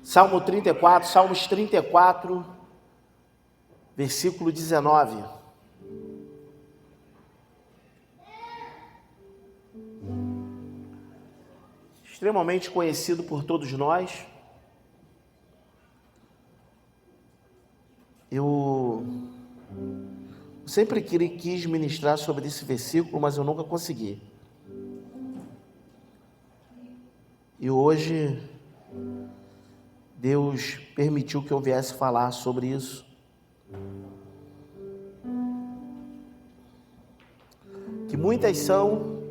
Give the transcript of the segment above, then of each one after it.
Salmo 34, Salmos 34, versículo 19. Extremamente conhecido por todos nós. Eu sempre quis ministrar sobre esse versículo, mas eu nunca consegui. E hoje Deus permitiu que eu viesse falar sobre isso. Que muitas são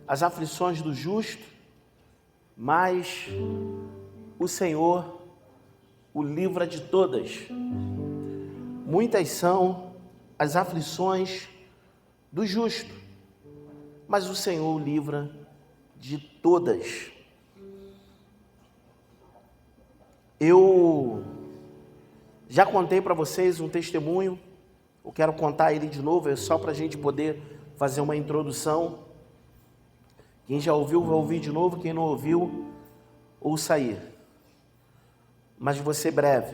as aflições do justo, mas o Senhor o livra de todas. Muitas são as aflições do justo, mas o Senhor o livra de todas. Eu já contei para vocês um testemunho, eu quero contar ele de novo, é só para a gente poder fazer uma introdução. Quem já ouviu, vai ouvir de novo, quem não ouviu, ouça aí. Mas vou ser breve.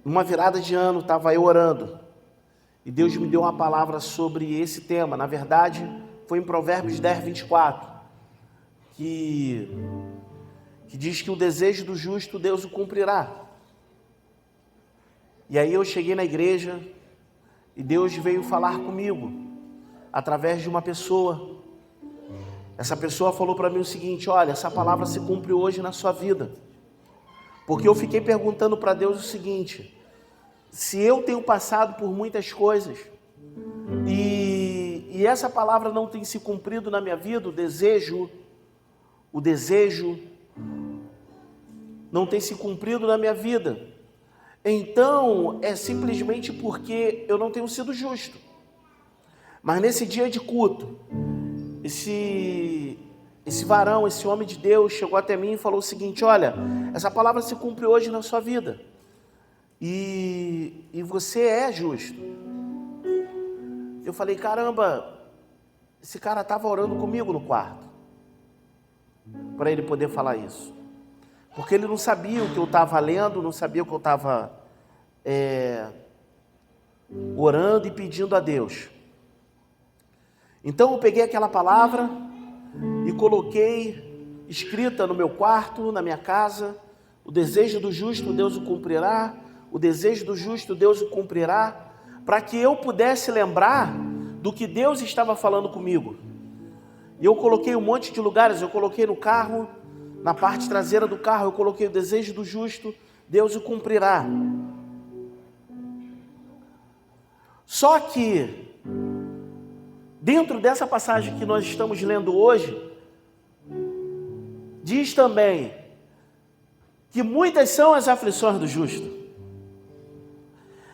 Numa virada de ano, estava eu orando, e Deus me deu uma palavra sobre esse tema. Na verdade, foi em Provérbios 10, 24, que diz que o desejo do justo Deus o cumprirá. E aí eu cheguei na igreja e Deus veio falar comigo através de uma pessoa. Essa pessoa falou para mim o seguinte: olha, essa palavra se cumpre hoje na sua vida. Porque eu fiquei perguntando para Deus o seguinte: se eu tenho passado por muitas coisas e essa palavra não tem se cumprido na minha vida, o desejo não tem se cumprido na minha vida, então é simplesmente porque eu não tenho sido justo. Mas nesse dia de culto, esse varão, esse homem de Deus chegou até mim e falou o seguinte: olha, essa palavra se cumpre hoje na sua vida, e você é justo. Eu falei: caramba, esse cara estava orando comigo no quarto, para ele poder falar isso. Porque ele não sabia o que eu estava lendo, não sabia o que eu estava orando e pedindo a Deus. Então eu peguei aquela palavra e coloquei escrita no meu quarto, na minha casa: o desejo do justo Deus o cumprirá, o desejo do justo Deus o cumprirá, para que eu pudesse lembrar do que Deus estava falando comigo. E eu coloquei um monte de lugares, eu coloquei no carro, na parte traseira do carro, eu coloquei: o desejo do justo Deus o cumprirá. Só que dentro dessa passagem que nós estamos lendo hoje, diz também que muitas são as aflições do justo.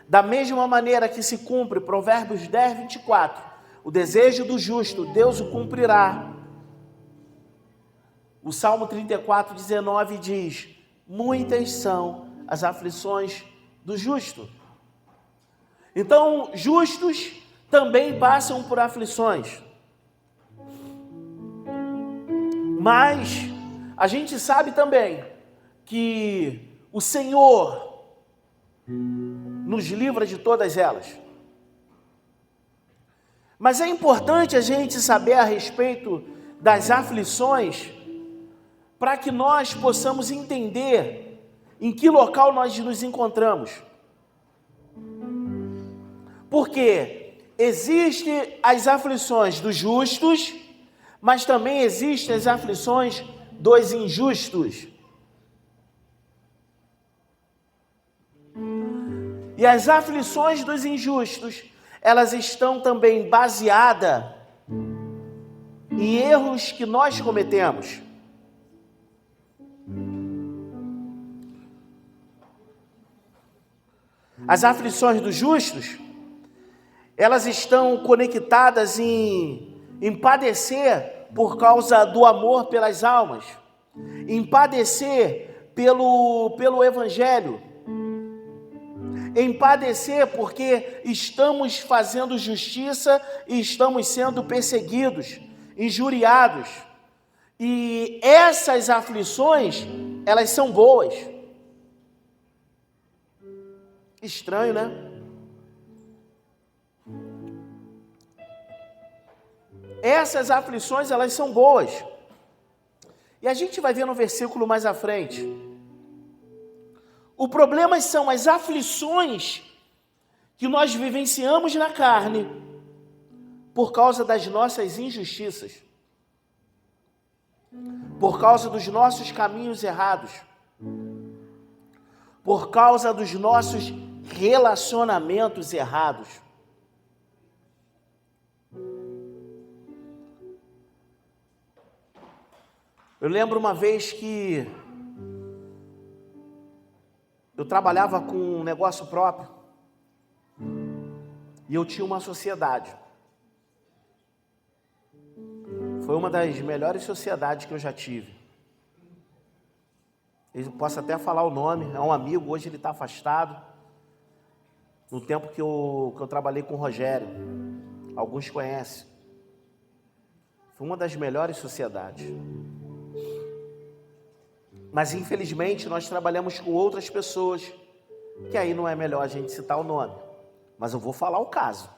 Da mesma maneira que se cumpre Provérbios 10, 24, o desejo do justo Deus o cumprirá. O Salmo 34, 19 diz: muitas são as aflições do justo. Então, justos também passam por aflições. Mas a gente sabe também que o Senhor nos livra de todas elas. Mas é importante a gente saber a respeito das aflições, para que nós possamos entender em que local nós nos encontramos. Porque existem as aflições dos justos, mas também existem as aflições dos injustos. E as aflições dos injustos, elas estão também baseadas em erros que nós cometemos. As aflições dos justos, elas estão conectadas em padecer por causa do amor pelas almas, em padecer pelo Evangelho, em padecer porque estamos fazendo justiça e estamos sendo perseguidos, injuriados. E essas aflições, elas são boas. Estranho, né? Essas aflições, elas são boas. E a gente vai ver no versículo mais à frente. O problema são as aflições que nós vivenciamos na carne por causa das nossas injustiças, por causa dos nossos caminhos errados, por causa dos nossos relacionamentos errados. Eu lembro uma vez que eu trabalhava com um negócio próprio e eu tinha uma sociedade. Foi uma das melhores sociedades que eu já tive. Eu posso até falar o nome, é um amigo, hoje ele está afastado. No tempo que eu trabalhei com o Rogério, alguns conhecem. Foi uma das melhores sociedades. Mas infelizmente nós trabalhamos com outras pessoas, que aí não é melhor a gente citar o nome. Mas eu vou falar o caso.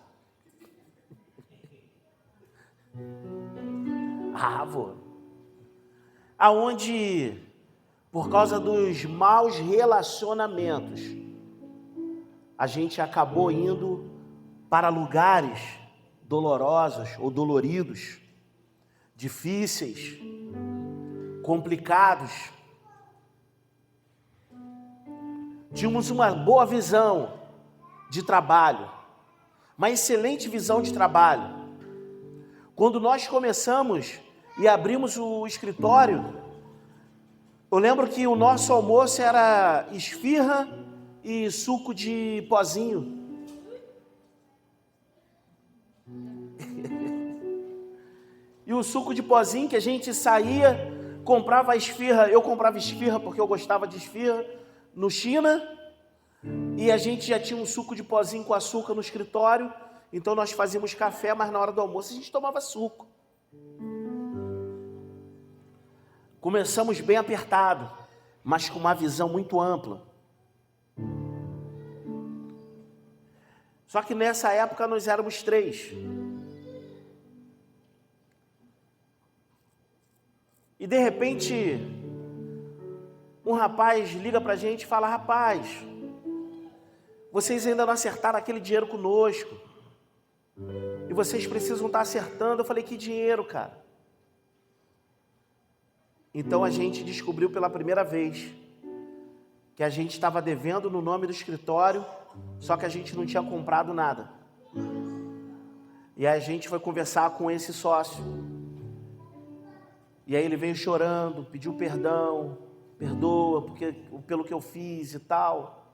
Vou. Aonde, por causa dos maus relacionamentos, a gente acabou indo para lugares dolorosos ou doloridos, difíceis, complicados. Tínhamos uma boa visão de trabalho, uma excelente visão de trabalho. Quando nós começamos e abrimos o escritório, eu lembro que o nosso almoço era esfirra e suco de pozinho. E o suco de pozinho que a gente saía, comprava a esfirra, eu comprava esfirra porque eu gostava de esfirra, no China, e a gente já tinha um suco de pozinho com açúcar no escritório, então nós fazíamos café, mas na hora do almoço a gente tomava suco. Começamos bem apertado, mas com uma visão muito ampla. Só que nessa época nós éramos 3. E de repente, um rapaz liga pra gente e fala: rapaz, vocês ainda não acertaram aquele dinheiro conosco. E vocês precisam estar acertando. Eu falei: que dinheiro, cara? Então a gente descobriu pela primeira vez que a gente estava devendo no nome do escritório, só que a gente não tinha comprado nada. E aí a gente foi conversar com esse sócio. E aí ele veio chorando, pediu perdão, perdoa pelo que eu fiz e tal.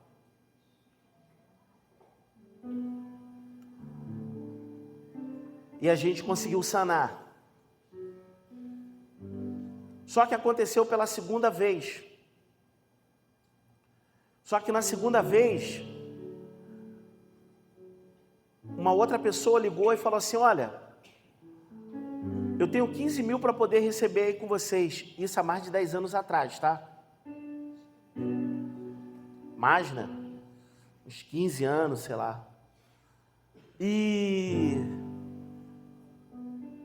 E a gente conseguiu sanar. Só que aconteceu pela segunda vez. Só que na segunda vez, uma outra pessoa ligou e falou assim: olha, eu tenho 15 mil para poder receber aí com vocês. Isso há mais de 10 anos atrás, tá? Mais, né? Uns 15 anos, sei lá. E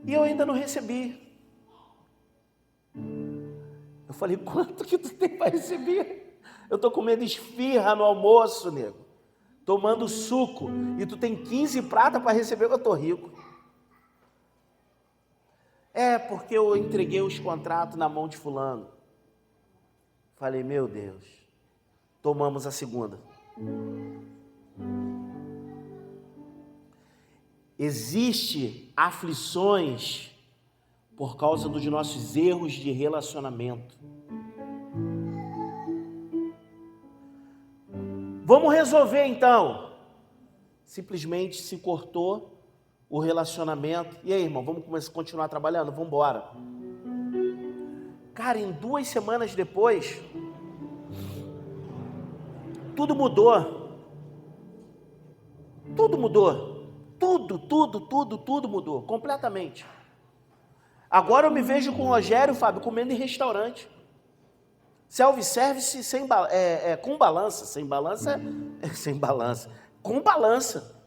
eu ainda não recebi. Eu falei: quanto que tu tem para receber? Eu tô comendo esfirra no almoço, nego. Tomando suco. E tu tem 15 prata para receber, que eu tô rico. É, porque eu entreguei os contratos na mão de fulano. Falei: meu Deus. Tomamos a segunda. Existem aflições por causa dos nossos erros de relacionamento. Vamos resolver então. Simplesmente se cortou o relacionamento. E aí, irmão, vamos continuar trabalhando? Vamos embora. Cara, em 2 semanas depois, tudo mudou. Tudo mudou. Tudo mudou, completamente. Agora eu me vejo com o Rogério, Fábio, comendo em restaurante. Self-service com balança. Sem balança, sem balança. Com balança.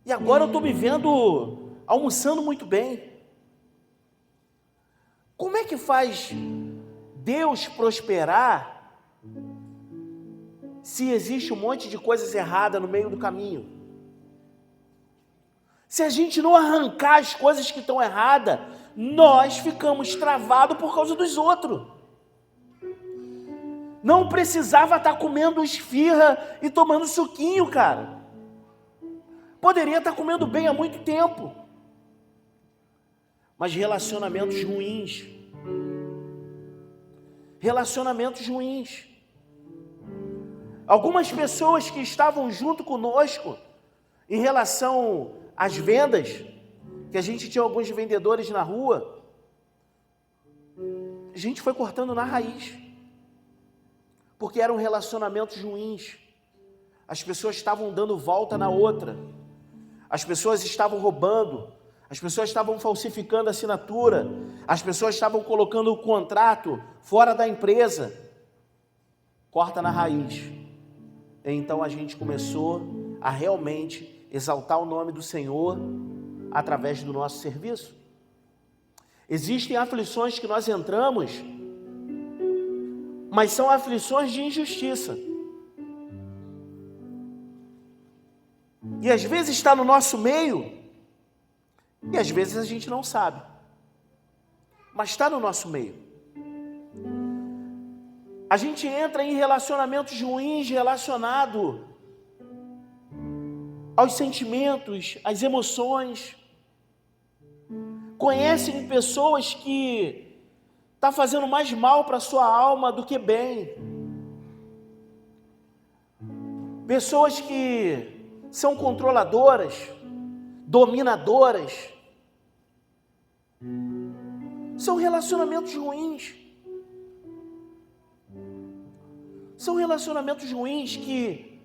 E agora eu estou me vendo almoçando muito bem. Como é que faz Deus prosperar se existe um monte de coisas erradas no meio do caminho? Se a gente não arrancar as coisas que estão erradas, nós ficamos travados por causa dos outros. Não precisava estar comendo esfirra e tomando suquinho, cara. Poderia estar comendo bem há muito tempo. Mas relacionamentos ruins. Relacionamentos ruins. Algumas pessoas que estavam junto conosco em relação às vendas, que a gente tinha alguns vendedores na rua, a gente foi cortando na raiz, porque eram relacionamentos ruins. As pessoas estavam dando volta na outra, as pessoas estavam roubando, as pessoas estavam falsificando a assinatura, as pessoas estavam colocando o contrato fora da empresa. Corta na raiz. Então a gente começou a realmente exaltar o nome do Senhor através do nosso serviço. Existem aflições que nós entramos, mas são aflições de injustiça. E às vezes está no nosso meio, e às vezes a gente não sabe, mas está no nosso meio. A gente entra em relacionamentos ruins relacionado aos sentimentos, às emoções. Conhecem pessoas que estão fazendo mais mal para a sua alma do que bem. Pessoas que são controladoras, dominadoras. São relacionamentos ruins. São relacionamentos ruins que,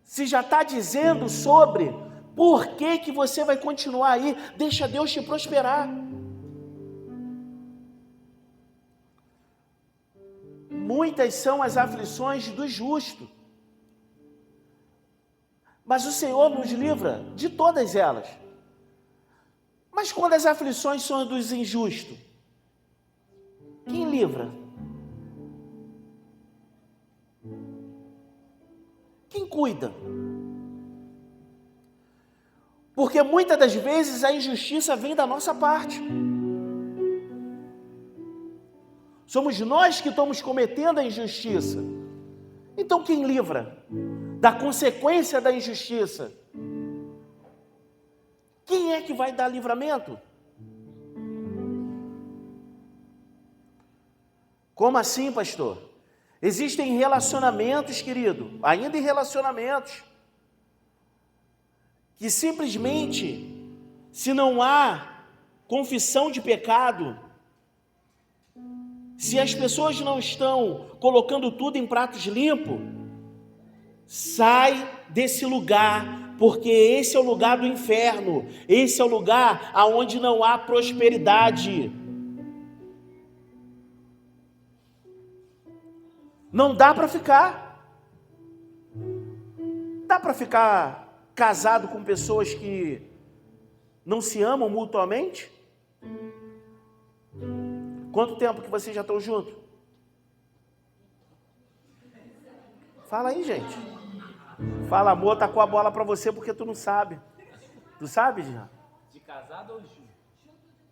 se já está dizendo sobre por que você vai continuar aí, deixa Deus te prosperar. Muitas são as aflições do justo, mas o Senhor nos livra de todas elas. Mas quando as aflições são dos injustos, quem livra? Quem cuida? Porque muitas das vezes a injustiça vem da nossa parte. Somos nós que estamos cometendo a injustiça. Então quem livra da consequência da injustiça? Quem é que vai dar livramento? Como assim, pastor? Existem relacionamentos, querido, ainda em relacionamentos, que simplesmente, se não há confissão de pecado, se as pessoas não estão colocando tudo em pratos limpos, sai desse lugar, porque esse é o lugar do inferno, esse é o lugar aonde não há prosperidade. Não dá para ficar. Dá para ficar casado com pessoas que não se amam mutuamente? Quanto tempo que vocês já estão juntos? Fala aí, gente. Fala, amor, tá com a bola para você porque tu não sabe. Tu sabe, Jean? De casado ou junto?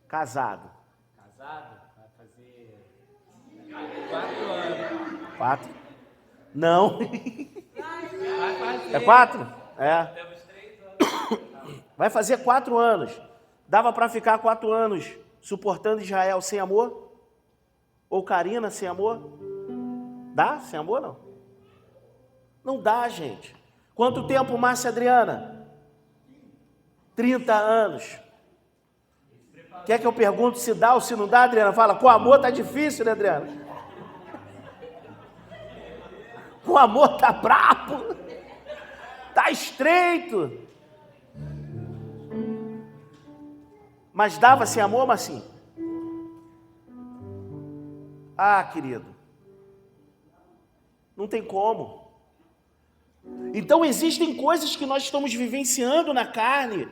Casado. Casado? Vai fazer 4 anos. 4? Não. Vai fazer. É 4? É. Temos 3 anos. Vai fazer 4 anos. Dava para ficar 4 anos suportando Israel sem amor? Ou Karina sem amor? Dá? Sem amor, não? Não dá, gente. Quanto tempo, Márcia Adriana? 30 anos. Quer que eu pergunte se dá ou se não dá, Adriana? Fala, com amor tá difícil, né, Adriana? Com amor tá brabo. Tá estreito. Mas dava sem amor, mas sim. Ah, querido, não tem como. Então existem coisas que nós estamos vivenciando na carne,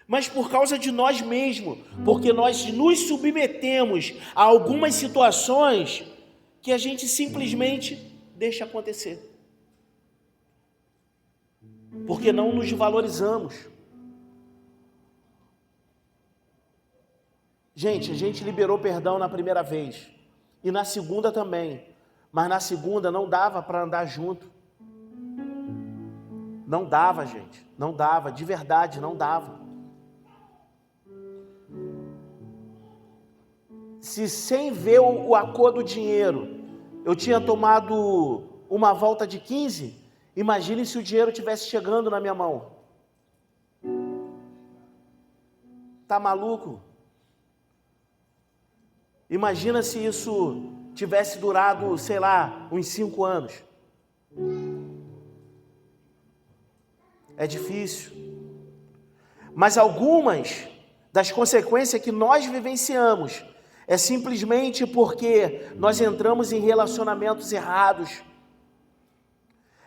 mas por causa de nós mesmos, porque nós nos submetemos a algumas situações que a gente simplesmente deixa acontecer. Porque não nos valorizamos. Gente, a gente liberou perdão na primeira vez. E na segunda também. Mas na segunda não dava para andar junto. Não dava, gente. Não dava. De verdade, não dava. Se sem ver a cor do dinheiro, eu tinha tomado uma volta de 15, imagine se o dinheiro estivesse chegando na minha mão. Tá maluco? Imagina se isso tivesse durado, sei lá, uns 5 anos. É difícil. Mas algumas das consequências que nós vivenciamos é simplesmente porque nós entramos em relacionamentos errados.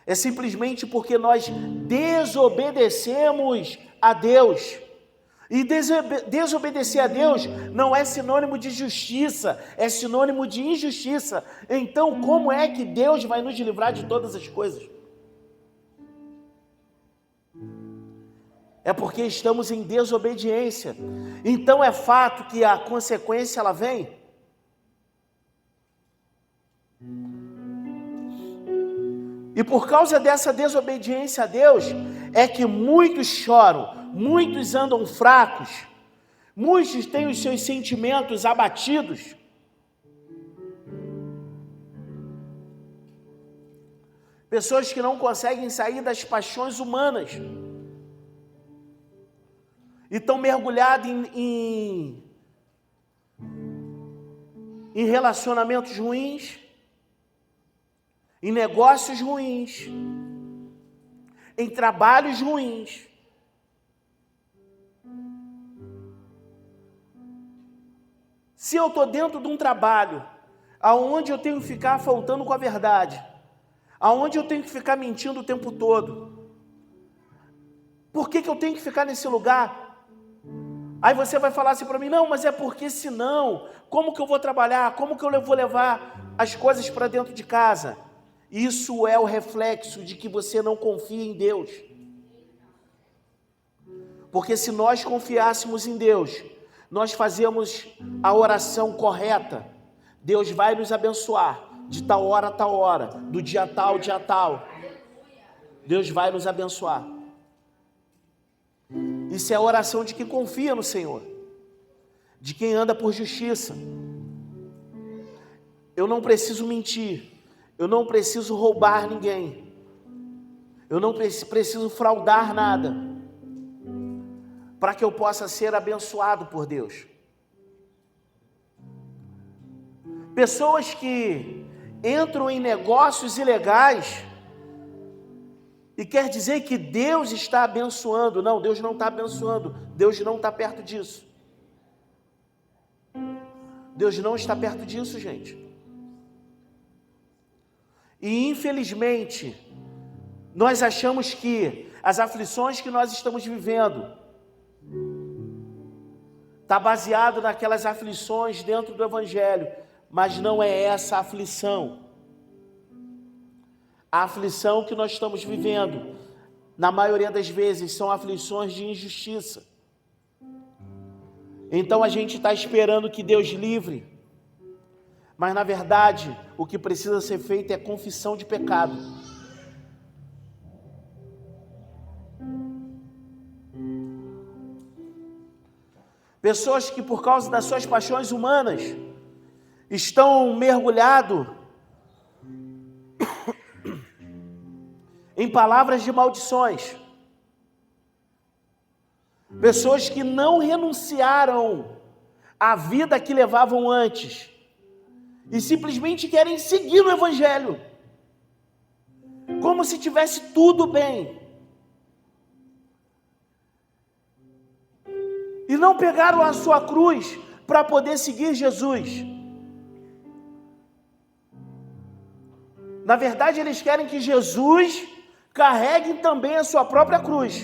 É simplesmente porque nós desobedecemos a Deus. E desobedecer a Deus não é sinônimo de justiça, é sinônimo de injustiça. Então, como é que Deus vai nos livrar de todas as coisas? É porque estamos em desobediência. Então é fato que a consequência ela vem. E por causa dessa desobediência a Deus, é que muitos choram, muitos andam fracos, muitos têm os seus sentimentos abatidos. Pessoas que não conseguem sair das paixões humanas. E estão mergulhados em relacionamentos ruins, em negócios ruins, em trabalhos ruins. Se eu estou dentro de um trabalho, aonde eu tenho que ficar faltando com a verdade, aonde eu tenho que ficar mentindo o tempo todo, por que eu tenho que ficar nesse lugar? Aí você vai falar assim para mim, não, mas é porque senão, como que eu vou trabalhar? Como que eu vou levar as coisas para dentro de casa? Isso é o reflexo de que você não confia em Deus. Porque se nós confiássemos em Deus, nós fazemos a oração correta, Deus vai nos abençoar de tal hora a tal hora, do dia tal, dia tal. Deus vai nos abençoar. Isso é a oração de quem confia no Senhor, de quem anda por justiça. Eu não preciso mentir, eu não preciso roubar ninguém, eu não preciso fraudar nada, para que eu possa ser abençoado por Deus. Pessoas que entram em negócios ilegais e quer dizer que Deus está abençoando. Não, Deus não está abençoando. Deus não está perto disso. Deus não está perto disso, gente. E infelizmente, nós achamos que as aflições que nós estamos vivendo está baseado naquelas aflições dentro do Evangelho, mas não é essa a aflição. A aflição que nós estamos vivendo, na maioria das vezes, são aflições de injustiça. Então a gente está esperando que Deus livre, mas na verdade, o que precisa ser feito é confissão de pecado. Pessoas que por causa das suas paixões humanas, estão mergulhados em palavras de maldições. Pessoas que não renunciaram à vida que levavam antes e simplesmente querem seguir no Evangelho, como se tivesse tudo bem. e não pegaram a sua cruz para poder seguir Jesus. Na verdade, eles querem que Jesus carregue também a sua própria cruz.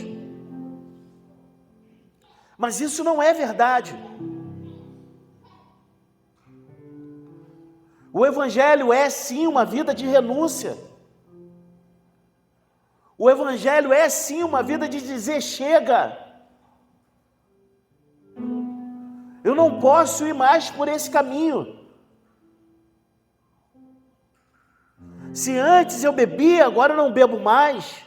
Mas isso não é verdade. O Evangelho é sim uma vida de renúncia. O Evangelho é sim uma vida de dizer: chega. Eu não posso ir mais por esse caminho. Se antes eu bebia, agora eu não bebo mais.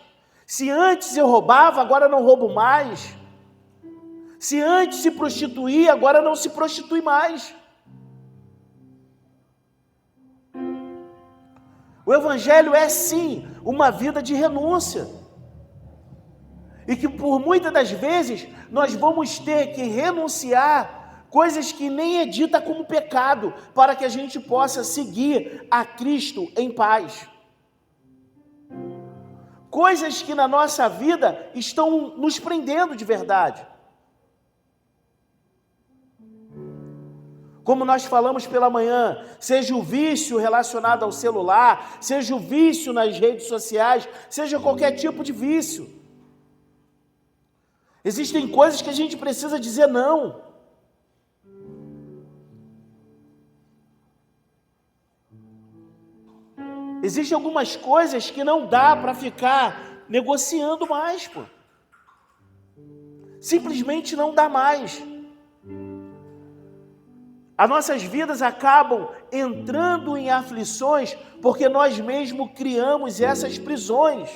Se antes eu roubava, agora eu não roubo mais. Se antes se prostituía, agora não se prostitui mais. O Evangelho é sim uma vida de renúncia. E que por muitas das vezes nós vamos ter que renunciar coisas que nem é dita como pecado, para que a gente possa seguir a Cristo em paz. Coisas que na nossa vida estão nos prendendo de verdade. Como nós falamos pela manhã, seja o vício relacionado ao celular, seja o vício nas redes sociais, seja qualquer tipo de vício. Existem coisas que a gente precisa dizer não. Existem algumas coisas que não dá para ficar negociando mais, pô. Simplesmente não dá mais. As nossas vidas acabam entrando em aflições porque nós mesmos criamos essas prisões.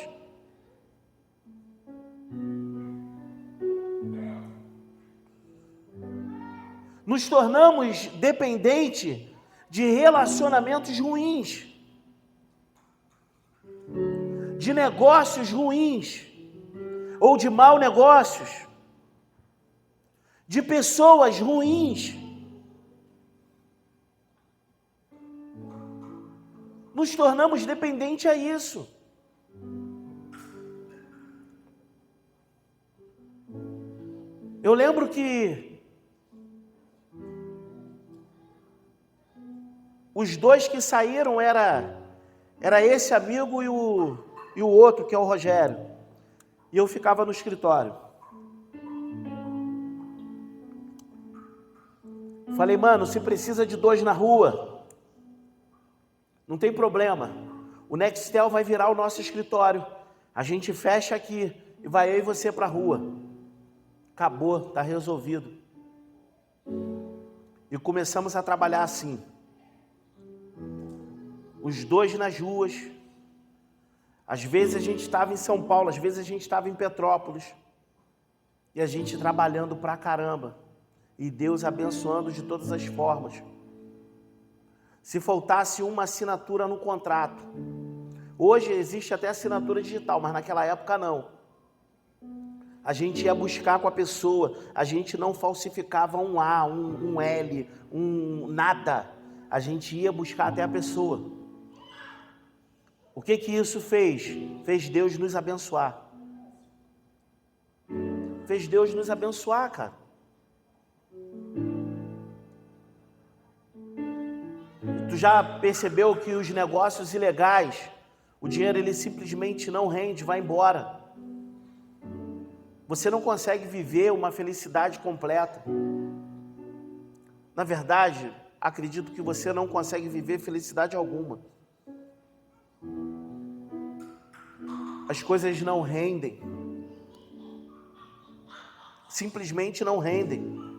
Nos tornamos dependentes de relacionamentos ruins, de negócios ruins, ou de maus negócios, de pessoas ruins. Nos tornamos dependentes a isso. Eu lembro que os dois que saíram era esse amigo e o outro, que é o Rogério. E eu ficava no escritório. Falei: mano, se precisa de 2 na rua, não tem problema. O Nextel vai virar o nosso escritório. A gente fecha aqui e vai eu e você para a rua. Acabou, está resolvido. E começamos a trabalhar assim. Os dois nas ruas. Às vezes a gente estava em São Paulo, às vezes a gente estava em Petrópolis. E a gente trabalhando pra caramba. E Deus abençoando de todas as formas. Se faltasse uma assinatura no contrato. Hoje existe até assinatura digital, mas naquela época não. A gente ia buscar com a pessoa, a gente não falsificava um A, um L, nada. A gente ia buscar até a pessoa. O que isso fez? Fez Deus nos abençoar. Fez Deus nos abençoar, cara. Tu já percebeu que os negócios ilegais, o dinheiro ele simplesmente não rende, vai embora. Você não consegue viver uma felicidade completa. Na verdade, acredito que você não consegue viver felicidade alguma. As coisas não rendem. Simplesmente não rendem.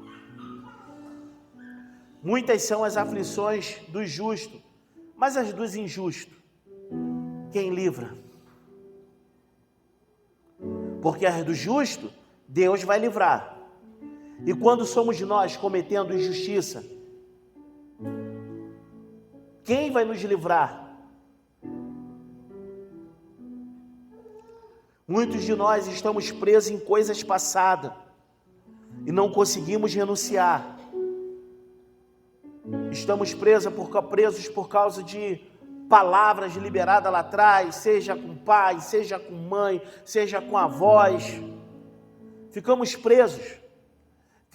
Muitas são as aflições do justo, mas as dos injustos, quem livra? Porque as do justo, Deus vai livrar. E quando somos nós cometendo injustiça, quem vai nos livrar? Muitos de nós estamos presos em coisas passadas e não conseguimos renunciar. Estamos presos por causa de palavras liberadas lá atrás, seja com pai, seja com mãe, seja com avós. Ficamos presos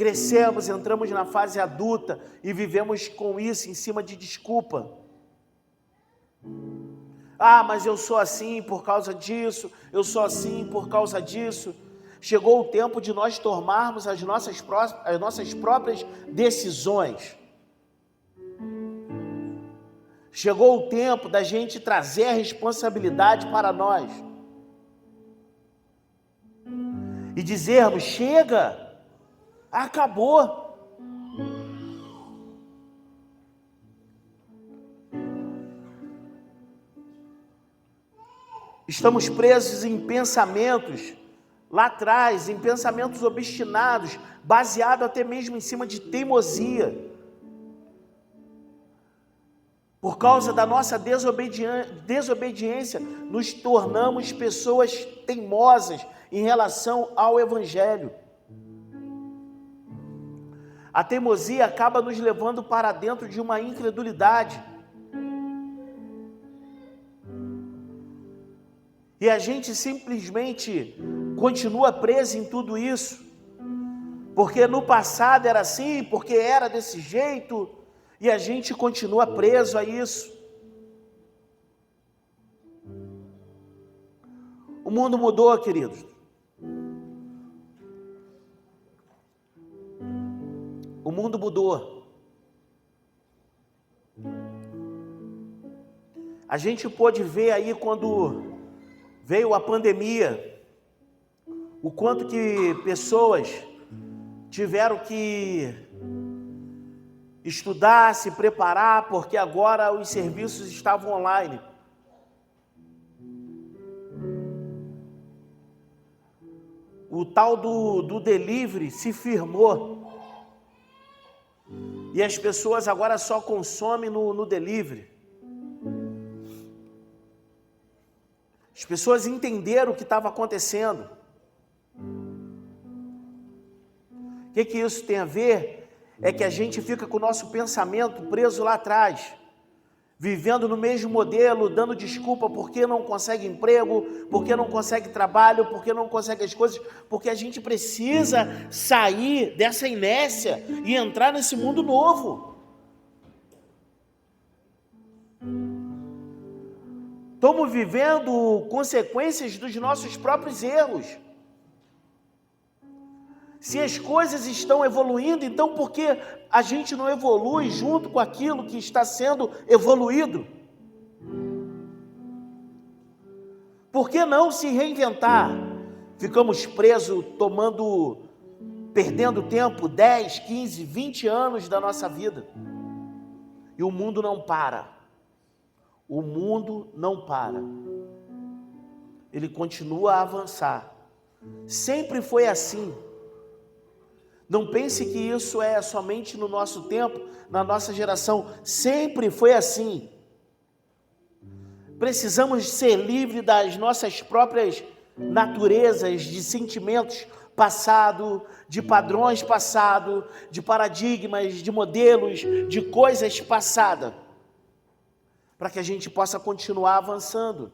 crescemos, entramos na fase adulta e vivemos com isso em cima de desculpa. Ah, mas eu sou assim por causa disso, eu sou assim por causa disso. Chegou o tempo de nós tomarmos as nossas próprias decisões. Chegou o tempo da gente trazer a responsabilidade para nós. E dizermos, chega, acabou. Estamos presos em pensamentos, lá atrás, em pensamentos obstinados, baseados até mesmo em cima de teimosia. Por causa da nossa desobediência, nos tornamos pessoas teimosas em relação ao Evangelho. A teimosia acaba nos levando para dentro de uma incredulidade. E a gente simplesmente continua preso em tudo isso, porque no passado era assim, porque era desse jeito, e a gente continua preso a isso. O mundo mudou, queridos. O mundo mudou. A gente pôde ver aí quando veio a pandemia, o quanto que pessoas tiveram que estudar, se preparar, porque agora os serviços estavam online. O tal do delivery se firmou. E as pessoas agora só consomem no delivery. As pessoas entenderam o que estava acontecendo. O que isso tem a ver? É que a gente fica com o nosso pensamento preso lá atrás, vivendo no mesmo modelo, dando desculpa porque não consegue emprego, porque não consegue trabalho, porque não consegue as coisas, porque a gente precisa sair dessa inércia e entrar nesse mundo novo. Estamos vivendo consequências dos nossos próprios erros. Se as coisas estão evoluindo, então por que a gente não evolui junto com aquilo que está sendo evoluído? Por que não se reinventar? Ficamos presos, perdendo tempo, 10, 15, 20 anos da nossa vida. E o mundo não para. O mundo não para. Ele continua a avançar. Sempre foi assim. Não pense que isso é somente no nosso tempo, na nossa geração. Sempre foi assim. Precisamos ser livres das nossas próprias naturezas, de sentimentos passados, de padrões passados, de paradigmas, de modelos, de coisas passadas, para que a gente possa continuar avançando.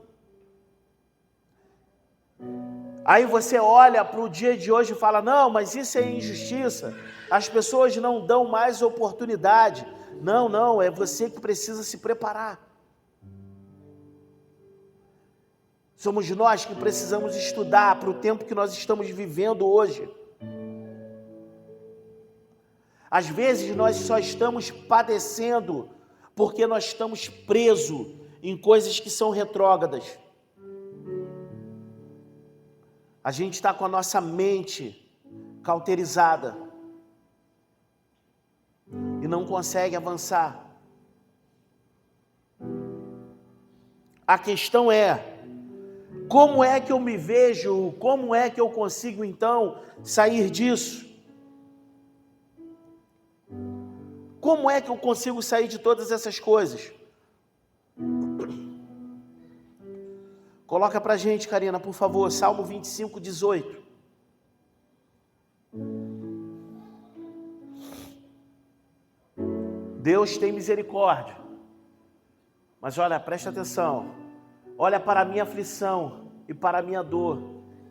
Aí você olha para o dia de hoje e fala, não, mas isso é injustiça, as pessoas não dão mais oportunidade. Não, é você que precisa se preparar. Somos nós que precisamos estudar para o tempo que nós estamos vivendo hoje. Às vezes nós só estamos padecendo porque nós estamos presos em coisas que são retrógradas. A gente está com a nossa mente cauterizada e não consegue avançar. A questão é, como é que eu me vejo, como é que eu consigo então sair disso? Como é que eu consigo sair de todas essas coisas? Coloca pra gente, Karina, por favor, Salmo 25, 18. Deus tem misericórdia. Mas olha, presta atenção. Olha para a minha aflição e para a minha dor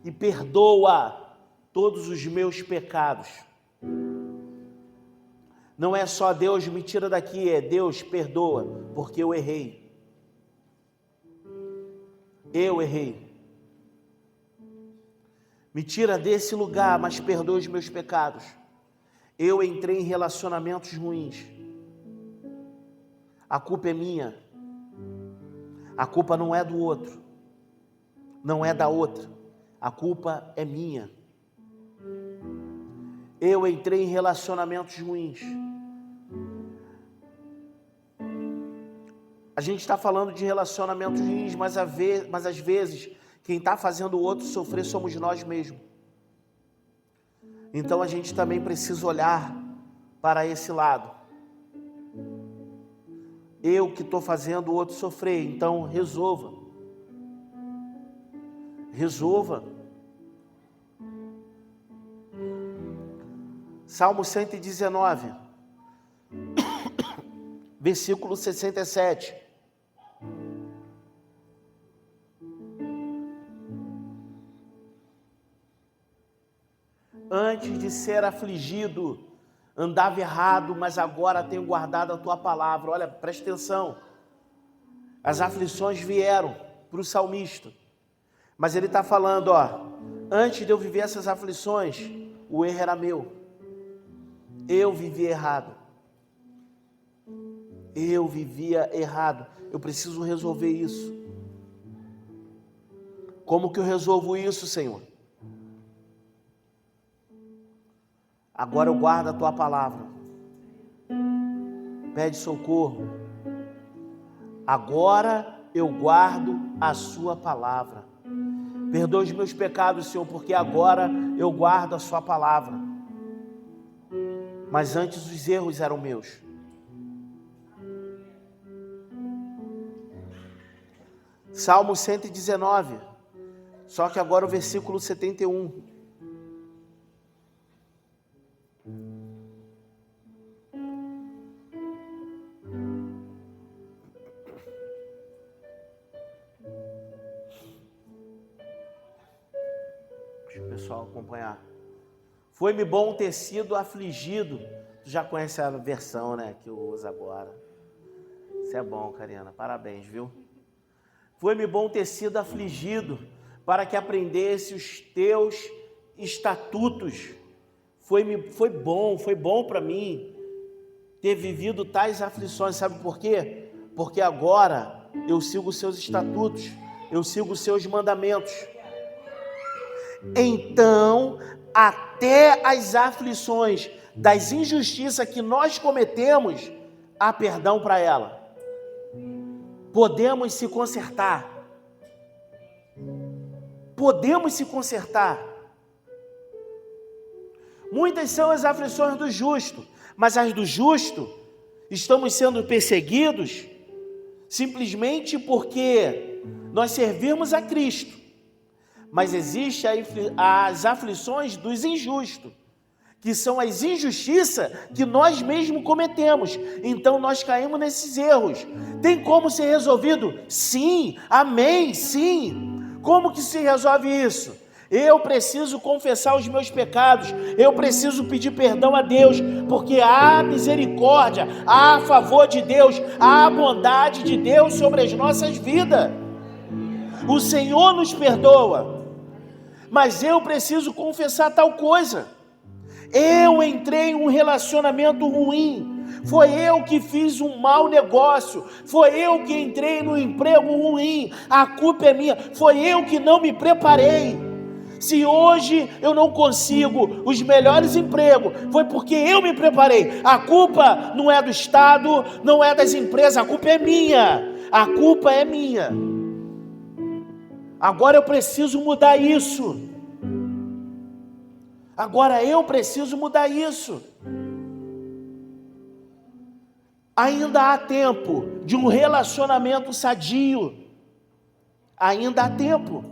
e perdoa todos os meus pecados. Não é só Deus me tira daqui, é Deus perdoa, porque eu errei. Eu errei. Me tira desse lugar, mas perdoa os meus pecados. Eu entrei em relacionamentos ruins. A culpa é minha. A culpa não é do outro. Não é da outra. A culpa é minha. Eu entrei em relacionamentos ruins. A gente está falando de relacionamentos ruins, mas às vezes quem está fazendo o outro sofrer somos nós mesmos. Então a gente também precisa olhar para esse lado. Eu que estou fazendo o outro sofrer, então resolva. Resolva. Salmo 119, versículo 67. Antes de ser afligido, andava errado, mas agora tenho guardado a tua palavra. Olha, presta atenção. As aflições vieram para o salmista, mas ele está falando, antes de eu viver essas aflições, o erro era meu. Eu vivia errado. Eu vivia errado. Eu preciso resolver isso. Como que eu resolvo isso, Senhor? Agora eu guardo a tua palavra. Pede socorro. Agora eu guardo a sua palavra. Perdoa os meus pecados, Senhor, porque agora eu guardo a sua palavra. Mas antes os erros eram meus. Salmo 119, só que agora o versículo 71. Deixa o pessoal acompanhar. Foi-me bom ter sido afligido. Tu já conhece a versão, né, que eu uso agora. Isso é bom, Karina. Parabéns, viu? Foi-me bom ter sido afligido para que aprendesse os teus estatutos. Foi bom para mim ter vivido tais aflições. Sabe por quê? Porque agora eu sigo os seus estatutos, eu sigo os seus mandamentos. Então, até as aflições das injustiças que nós cometemos, há perdão para ela. Podemos se consertar. Podemos se consertar. Muitas são as aflições do justo, mas as do justo estamos sendo perseguidos simplesmente porque nós servimos a Cristo. Mas existem as aflições dos injustos, que são as injustiças que nós mesmos cometemos. Então nós caímos nesses erros. Tem como ser resolvido? Sim, amém, sim. Como que se resolve isso? Eu preciso confessar os meus pecados, eu preciso pedir perdão a Deus, porque há misericórdia, há favor de Deus, há bondade de Deus sobre as nossas vidas. O Senhor nos perdoa, mas eu preciso confessar tal coisa. Eu entrei em um relacionamento ruim, foi eu que fiz um mau negócio, foi eu que entrei no emprego ruim, a culpa é minha, foi eu que não me preparei. Se hoje eu não consigo os melhores empregos, foi porque eu me preparei. A culpa não é do Estado, não é das empresas, a culpa é minha. A culpa é minha. Agora eu preciso mudar isso. Agora eu preciso mudar isso. Ainda há tempo de um relacionamento sadio. Ainda há tempo.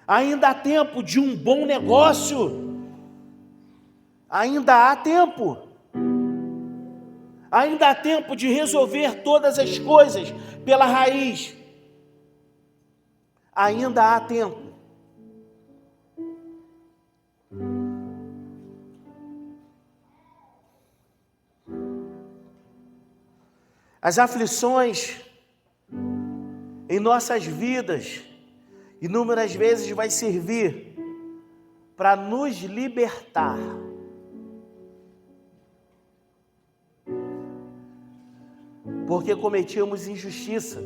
Ainda há tempo de um bom negócio. Ainda há tempo. Ainda há tempo de resolver todas as coisas pela raiz. Ainda há tempo. As aflições em nossas vidas, inúmeras vezes vai servir para nos libertar. Porque cometíamos injustiça.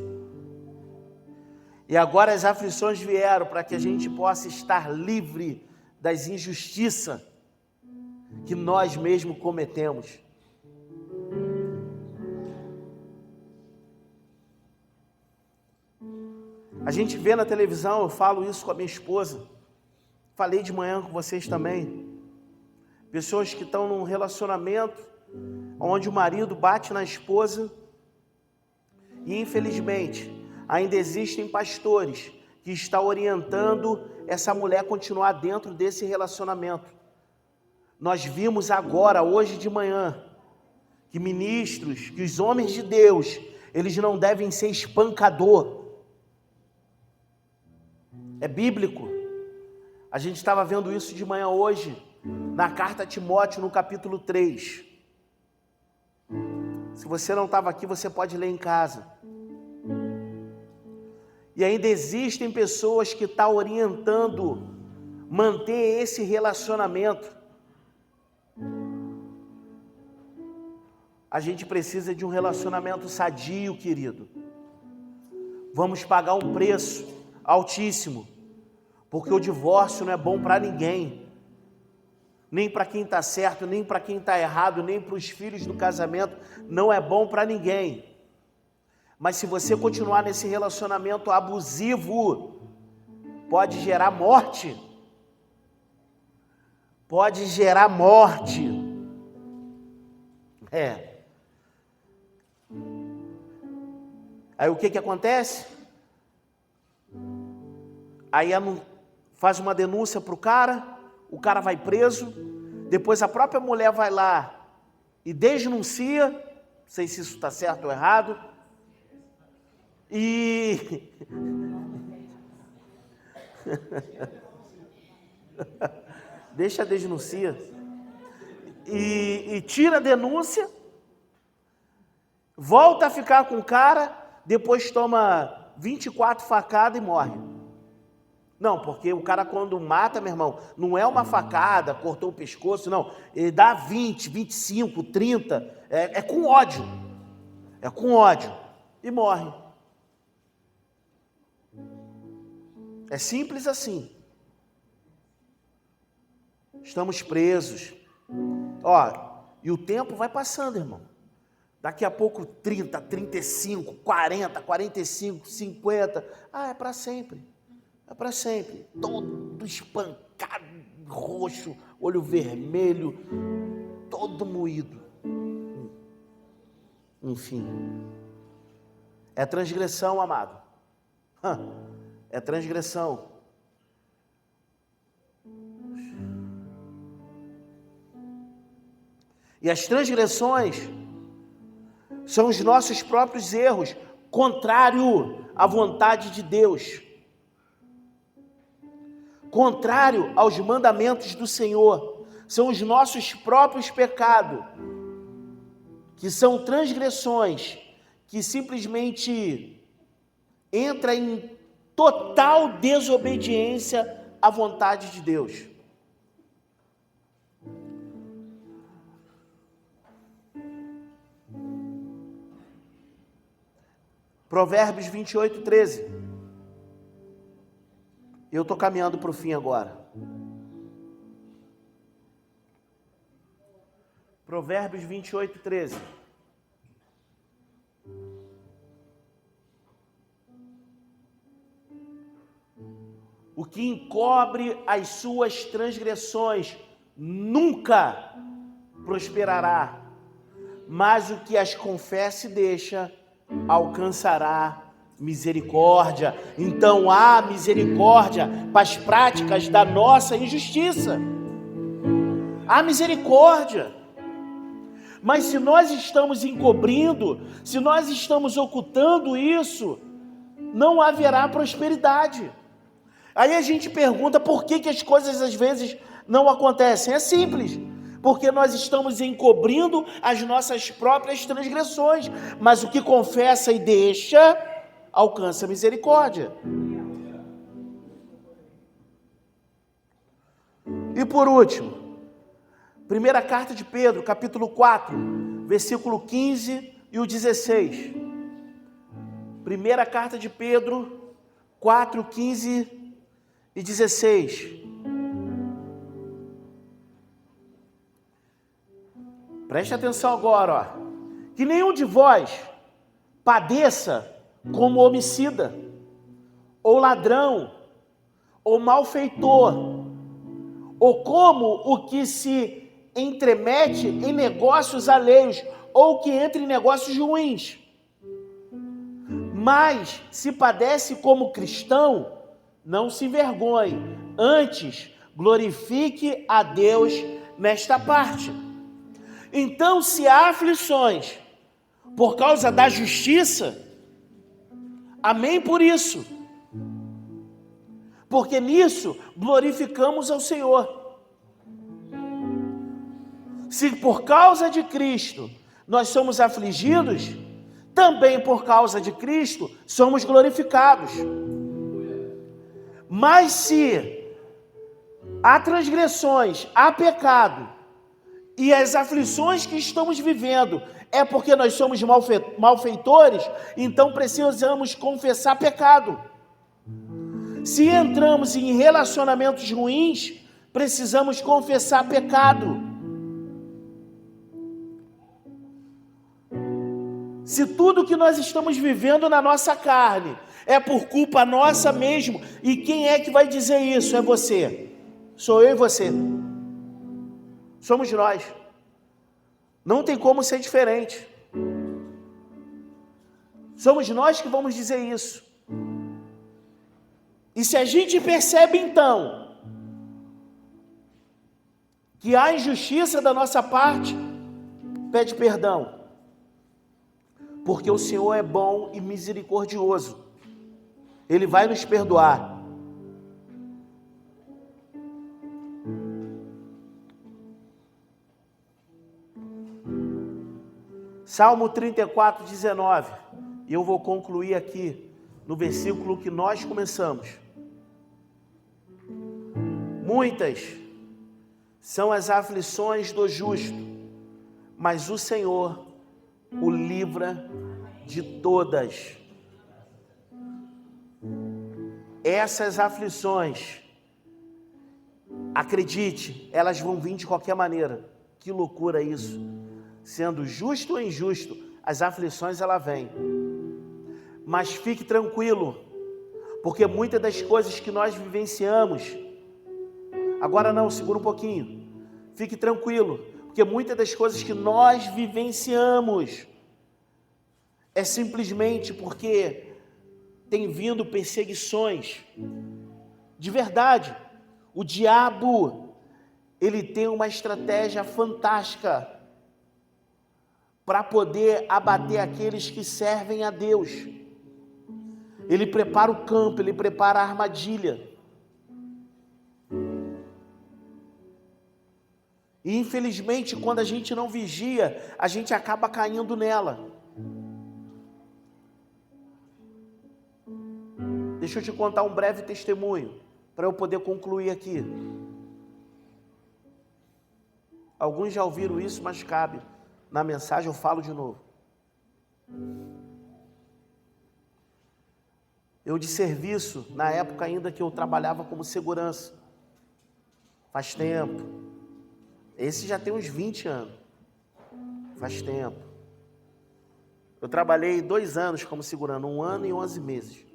E agora as aflições vieram para que a gente possa estar livre das injustiças que nós mesmos cometemos. A gente vê na televisão, eu falo isso com a minha esposa, falei de manhã com vocês também, pessoas que estão num relacionamento onde o marido bate na esposa e infelizmente ainda existem pastores que estão orientando essa mulher a continuar dentro desse relacionamento. Nós vimos agora, hoje de manhã, que ministros, que os homens de Deus, eles não devem ser espancador. É bíblico. A gente estava vendo isso de manhã hoje, na carta a Timóteo, no capítulo 3. Se você não estava aqui, você pode ler em casa. E ainda existem pessoas que estão orientando manter esse relacionamento. A gente precisa de um relacionamento sadio, querido. Vamos pagar um preço altíssimo, porque o divórcio não é bom para ninguém. Nem para quem está certo, nem para quem está errado, nem para os filhos do casamento, não é bom para ninguém. Mas se você continuar nesse relacionamento abusivo, pode gerar morte. Pode gerar morte. Aí o que acontece? Aí faz uma denúncia para o cara vai preso, depois a própria mulher vai lá e desdenuncia, não sei se isso está certo ou errado, e deixa a denuncia e tira a denúncia, volta a ficar com o cara, depois toma 24 facadas e morre. Não, porque o cara quando mata, meu irmão, não é uma facada, cortou o pescoço, não. Ele dá 20, 25, 30, é com ódio. É com ódio. E morre. É simples assim. Estamos presos. E o tempo vai passando, irmão. Daqui a pouco 30, 35, 40, 45, 50. É para sempre. É para sempre. Todo espancado, roxo, olho vermelho, todo moído. Enfim. É transgressão, amado. É transgressão. E as transgressões são os nossos próprios erros, contrário à vontade de Deus. Contrário aos mandamentos do Senhor, são os nossos próprios pecados, que são transgressões, que simplesmente entra em total desobediência à vontade de Deus. Provérbios 28, 13. Eu estou caminhando para o fim agora. Provérbios 28, 13. O que encobre as suas transgressões nunca prosperará, mas o que as confessa e deixa alcançará misericórdia. Então há misericórdia para as práticas da nossa injustiça. Há misericórdia. Mas se nós estamos encobrindo, se nós estamos ocultando isso, não haverá prosperidade. Aí a gente pergunta por que as coisas às vezes não acontecem. É simples, porque nós estamos encobrindo as nossas próprias transgressões, mas o que confessa e deixa, alcança misericórdia. E por último, primeira carta de Pedro, capítulo 4, versículo 15 e o 16. Primeira carta de Pedro, 4, 15 e 16. Preste atenção agora, ó. Que nenhum de vós padeça como homicida, ou ladrão, ou malfeitor, ou como o que se entremete em negócios alheios, ou que entra em negócios ruins. Mas, se padece como cristão, não se envergonhe, antes glorifique a Deus nesta parte. Então, se há aflições por causa da justiça, amém por isso, porque nisso glorificamos ao Senhor. Se por causa de Cristo nós somos afligidos, também por causa de Cristo somos glorificados. Mas se há transgressões, há pecado, e as aflições que estamos vivendo é porque nós somos malfeitores, então precisamos confessar pecado. Se entramos em relacionamentos ruins, precisamos confessar pecado. Se tudo que nós estamos vivendo na nossa carne é por culpa nossa mesmo, e quem é que vai dizer isso? É você. Sou eu e você. Somos nós. Não tem como ser diferente. Somos nós que vamos dizer isso. E se a gente percebe então que há injustiça da nossa parte, pede perdão. Porque o Senhor é bom e misericordioso. Ele vai nos perdoar. Salmo 34, 19. E eu vou concluir aqui no versículo que nós começamos. Muitas são as aflições do justo, mas o Senhor o livra de todas. Essas aflições, acredite, elas vão vir de qualquer maneira. Que loucura isso! Sendo justo ou injusto, as aflições elas vêm. Mas fique tranquilo, porque muitas das coisas que nós vivenciamos, agora não, segura um pouquinho. Fique tranquilo, porque muitas das coisas que nós vivenciamos é simplesmente porque tem vindo perseguições. De verdade, o diabo, ele tem uma estratégia fantástica para poder abater aqueles que servem a Deus. Ele prepara o campo, ele prepara a armadilha. E infelizmente, quando a gente não vigia, a gente acaba caindo nela. Deixa eu te contar um breve testemunho, para eu poder concluir aqui. Alguns já ouviram isso, mas cabe. Na mensagem eu falo de novo. Eu de serviço, na época ainda que eu trabalhava como segurança. Faz tempo. Esse já tem uns 20 anos. Faz tempo. Eu trabalhei 2 anos como segurança, 1 ano e 11 meses.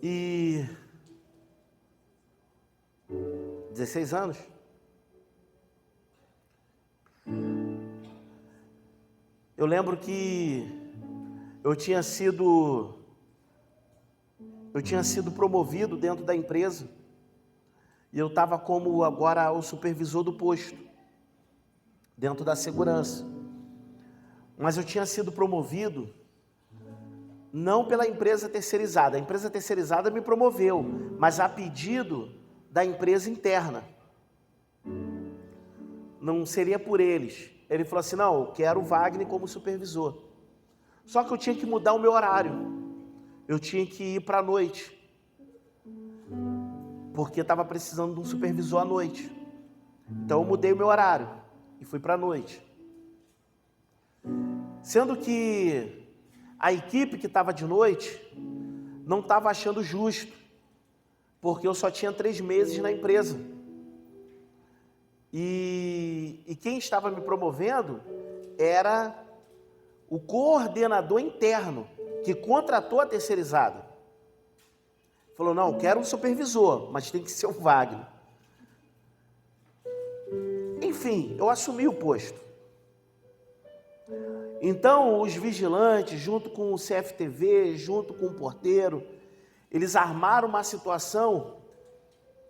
E 16 anos. Eu lembro que eu tinha sido promovido dentro da empresa e eu estava como agora o supervisor do posto, dentro da segurança. Mas eu tinha sido promovido não pela empresa terceirizada. A empresa terceirizada me promoveu, mas a pedido da empresa interna. Não seria por eles. Ele falou assim, não, eu quero o Wagner como supervisor. Só que eu tinha que mudar o meu horário. Eu tinha que ir para a noite. Porque estava precisando de um supervisor à noite. Então eu mudei o meu horário e fui para a noite. Sendo que a equipe que estava de noite não estava achando justo, porque eu só tinha 3 meses na empresa. E quem estava me promovendo era o coordenador interno, que contratou a terceirizada. Falou, não, eu quero um supervisor, mas tem que ser o Wagner. Enfim, eu assumi o posto. Então, os vigilantes, junto com o CFTV, junto com o porteiro, eles armaram uma situação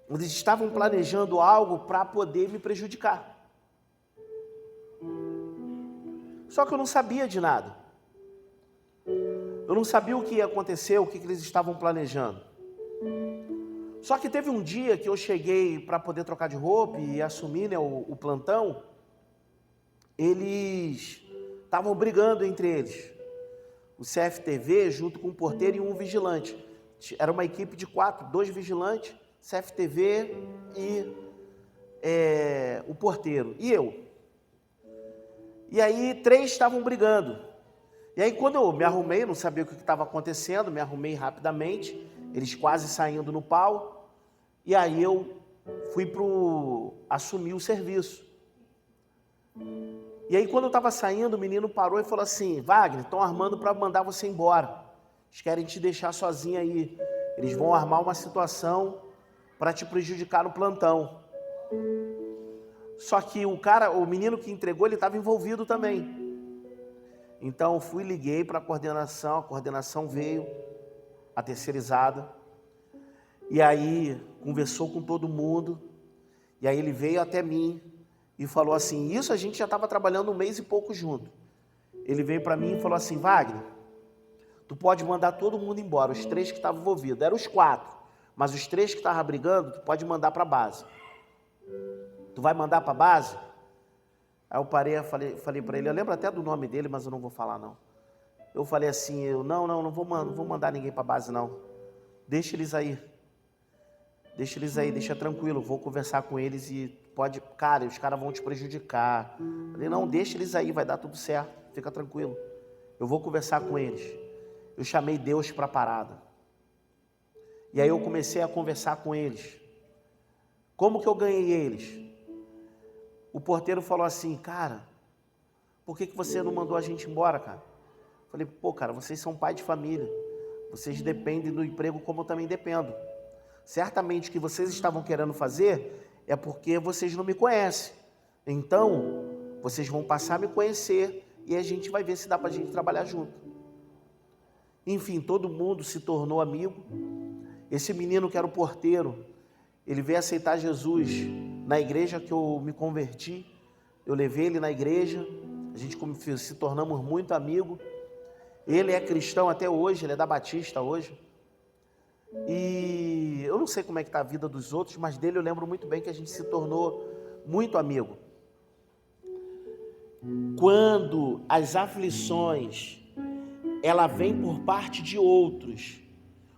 onde eles estavam planejando algo para poder me prejudicar. Só que eu não sabia de nada. Eu não sabia o que ia acontecer, o que eles estavam planejando. Só que teve um dia que eu cheguei para poder trocar de roupa e assumir, né, o plantão. Eles estavam brigando entre eles. O CFTV junto com o porteiro e um vigilante. Era uma equipe de 4, 2 vigilantes, CFTV e o porteiro. E eu. E aí 3 estavam brigando. E aí quando eu me arrumei, não sabia o que estava acontecendo, me arrumei rapidamente, eles quase saindo no pau. E aí eu fui assumir o serviço. E aí quando eu estava saindo, o menino parou e falou assim, Wagner, estão armando para mandar você embora. Eles querem te deixar sozinho aí. Eles vão armar uma situação para te prejudicar no plantão. Só que o menino que entregou, ele estava envolvido também. Então eu liguei para a coordenação veio, a terceirizada. E aí conversou com todo mundo. E aí ele veio até mim e falou assim, isso a gente já estava trabalhando 1 mês e pouco junto. Ele veio para mim e falou assim, Wagner, tu pode mandar todo mundo embora, os 3 que estavam envolvidos. Eram os 4, mas os 3 que estavam brigando, tu pode mandar para a base. Tu vai mandar para a base? Aí eu parei, falei para ele, eu lembro até do nome dele, mas eu não vou falar não. Eu falei assim, não vou mandar ninguém para a base não. Deixa eles aí, deixa tranquilo, vou conversar com eles e os caras vão te prejudicar. Eu falei, não, deixa eles aí, vai dar tudo certo, fica tranquilo. Eu vou conversar com eles. Eu chamei Deus para a parada. E aí eu comecei a conversar com eles. Como que eu ganhei eles? O porteiro falou assim, cara, por que você não mandou a gente embora, cara? Eu falei, cara, vocês são pai de família. Vocês dependem do emprego como eu também dependo. Certamente o que vocês estavam querendo fazer é porque vocês não me conhecem. Então, vocês vão passar a me conhecer e a gente vai ver se dá para a gente trabalhar junto. Enfim, todo mundo se tornou amigo. Esse menino que era o porteiro, ele veio aceitar Jesus na igreja que eu me converti. Eu levei ele na igreja, a gente se tornamos muito amigos. Ele é cristão até hoje, ele é da Batista hoje. E eu não sei como é que está a vida dos outros, mas dele eu lembro muito bem que a gente se tornou muito amigo. Quando as aflições, ela vem por parte de outros,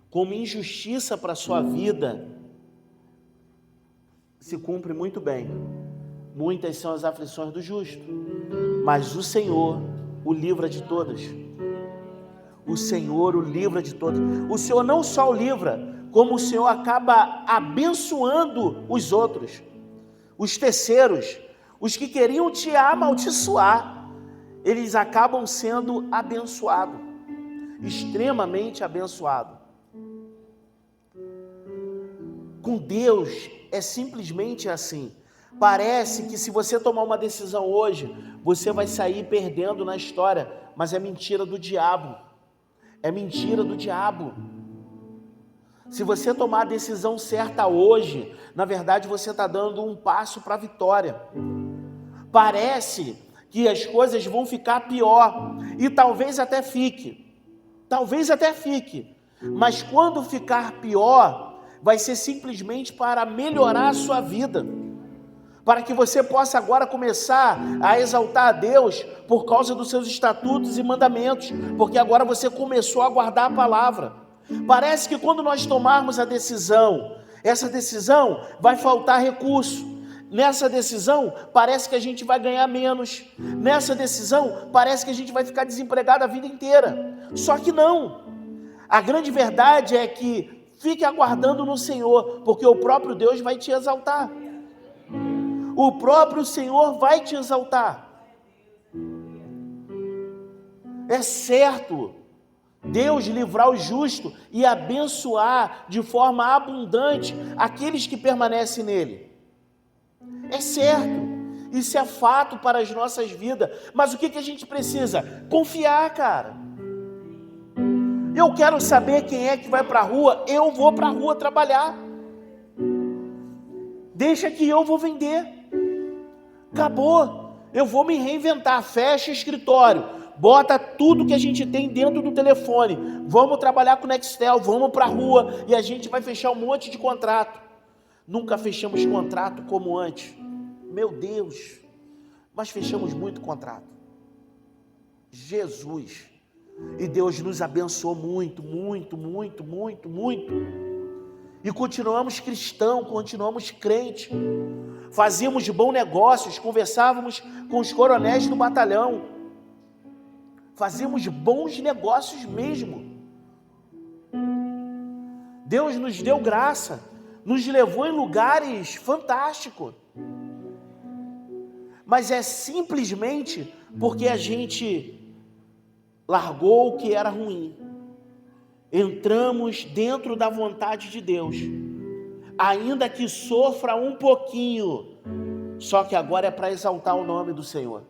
como injustiça para a sua vida, se cumpre muito bem. Muitas são as aflições do justo, mas o Senhor o livra de todas. O Senhor o livra de todas. O Senhor não só o livra, como o Senhor acaba abençoando os outros, os terceiros, os que queriam te amaldiçoar, eles acabam sendo abençoados, extremamente abençoados. Com Deus é simplesmente assim. Parece que se você tomar uma decisão hoje, você vai sair perdendo na história, mas é mentira do diabo. É mentira do diabo. Se você tomar a decisão certa hoje, na verdade você está dando um passo para a vitória. Parece que as coisas vão ficar pior, e talvez até fique, mas quando ficar pior, vai ser simplesmente para melhorar a sua vida, para que você possa agora começar a exaltar a Deus por causa dos seus estatutos e mandamentos, porque agora você começou a guardar a palavra. Parece que quando nós tomarmos a decisão, essa decisão vai faltar recurso. Nessa decisão, parece que a gente vai ganhar menos. Nessa decisão, parece que a gente vai ficar desempregado a vida inteira. Só que não. A grande verdade é que fique aguardando no Senhor, porque o próprio Deus vai te exaltar. O próprio Senhor vai te exaltar. É certo Deus livrar o justo e abençoar de forma abundante aqueles que permanecem nele. É certo, isso é fato para as nossas vidas, mas o que a gente precisa? Confiar, cara. Eu quero saber quem é que vai para a rua, eu vou para a rua trabalhar. Deixa que eu vou vender. Acabou, eu vou me reinventar, fecha escritório, bota tudo que a gente tem dentro do telefone, vamos trabalhar com o Nextel, vamos para a rua e a gente vai fechar um monte de contrato. Nunca fechamos contrato como antes. Meu Deus, mas fechamos muito contrato. Jesus. E Deus nos abençoou muito, muito, muito, muito, muito. E continuamos cristãos, continuamos crentes. Fazíamos bons negócios, conversávamos com os coronéis do batalhão. Fazíamos bons negócios mesmo. Deus nos deu graça. Nos levou em lugares fantásticos. Mas é simplesmente porque a gente largou o que era ruim. Entramos dentro da vontade de Deus. Ainda que sofra um pouquinho. Só que agora é para exaltar o nome do Senhor.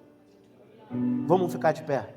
Vamos ficar de pé.